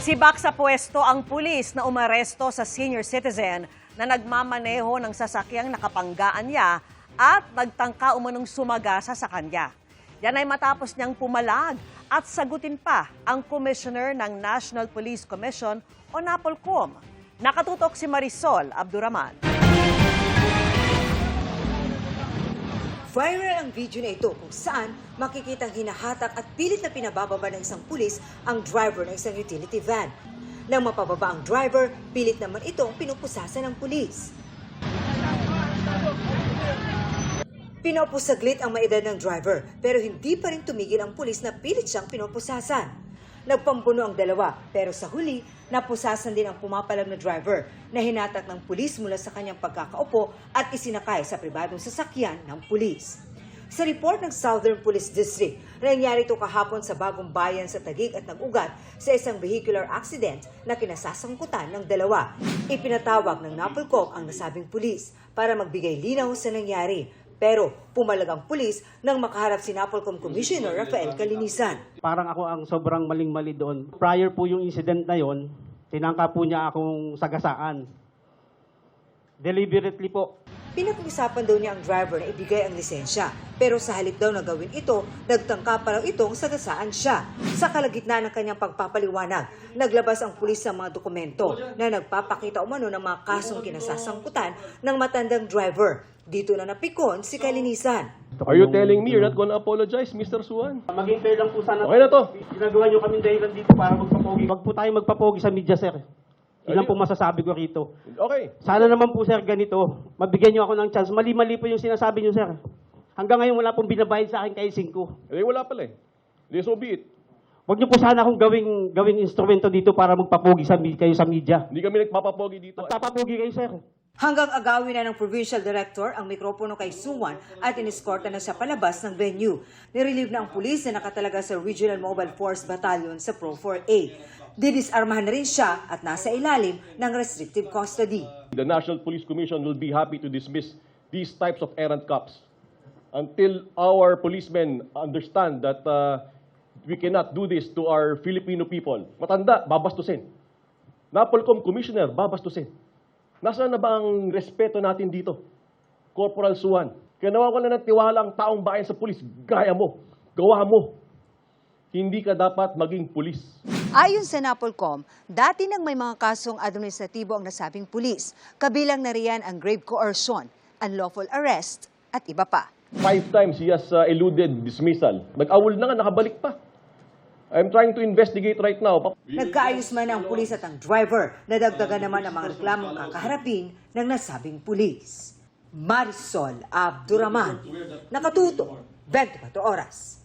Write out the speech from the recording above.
Sibak sa pwesto ang pulis na umaresto sa senior citizen na nagmamaneho ng sasakyang nakapanggaan niya at nagtangka umanong sumagasa sa kanya. Yan ay matapos niyang pumalag at sagutin pa ang Commissioner ng National Police Commission o NAPOLCOM. Nakatutok si Marisol Abduraman. Viral ang video na ito kung saan makikitang hinahatak at pilit na pinabababa ng isang pulis ang driver ng isang utility van. Nang mapababa ang driver, pilit naman itong pinupusasan ng pulis. Pinapusaglit ang maedad ng driver pero hindi pa rin tumigil ang pulis na pilit siyang pinupusasan. Nagpambuno ang dalawa pero sa huli, napusasan din ang pumapalag na driver na hinatak ng pulis mula sa kanyang pagkakaupo at isinakay sa pribadong sasakyan ng pulis. Sa report ng Southern Police District, nangyari ito kahapon sa Bagong Bayan sa Taguig at nag-ugat sa isang vehicular accident na kinasasangkutan ng dalawa. Ipinatawag ng NAPOLCOM ang nasabing pulis para magbigay linaw sa nangyari. Pero pumalag ang pulis nang makaharap si NAPOLCOM Commissioner Rafael Calinisan. Parang ako ang sobrang maling-mali doon. Prior po yung incident na yon, tinangka po niya akong sagasaan. Deliberately po. Pinag-usapan daw niya ang driver na ibigay ang lisensya. Pero sa halip daw na gawin ito, nagtangka pa raw itong sagasaan siya. Sa kalagitnaan ng kanyang pagpapaliwanag, naglabas ang pulis ng mga dokumento na nagpapakita umano ng mga kasong kinasasangkutan ng matandang driver. Dito na napikon si Calinisan. Are you telling me you're not gonna apologize, Mr. Suwan? Maging fair lang po sana. Okay na to. Ginagawa niyo kami dahilan dito para magpapogi. Wag po tayo magpapogi sa media, sir. Ilan po masasabi ko rito. Okay. Sana naman po, sir, ganito. Mabigyan niyo ako ng chance. Mali-mali po yung sinasabi niyo, sir. Hanggang ngayon wala pong binabayad sa akin kahit 5. Eh, wala pala eh. So be it. Wag niyo po sana akong gawing instrumento dito para magpapogi kayo sa media. Hindi kami nagpapapogi dito. Magpapapogi kayo, sir. Hanggang agawin na ng Provincial Director ang mikropono kay Suwan at iniskorta na siya palabas ng venue. Nirelieve na ang pulis na nakatalaga sa Regional Mobile Force Battalion sa Pro 4A. Didisarmahan na rin siya at nasa ilalim ng restrictive custody. The National Police Commission will be happy to dismiss these types of errant cops until our policemen understand that we cannot do this to our Filipino people. Matanda, babastusin. NAPOLCOM Commissioner, babastusin. Nasaan na ba ang respeto natin dito? Corporal Suwan. Kaya nawawala ng tiwala ang taong bayan sa pulis. Gaya mo. Gawa mo. Hindi ka dapat maging pulis. Ayon sa NAPOLCOM, dati nang may mga kasong administratibo ang nasabing pulis. Kabilang na riyan ang grave coercion, unlawful arrest at iba pa. 5 times he has eluded dismissal. Nag-awol na nga, nakabalik pa. I'm trying to investigate right now. Nagkaayos man ang pulis at ang driver, nadagdagan naman ang mga reklamong kakaharapin ng nasabing pulis. Marisol Abduraman, nakatuto, 24 oras.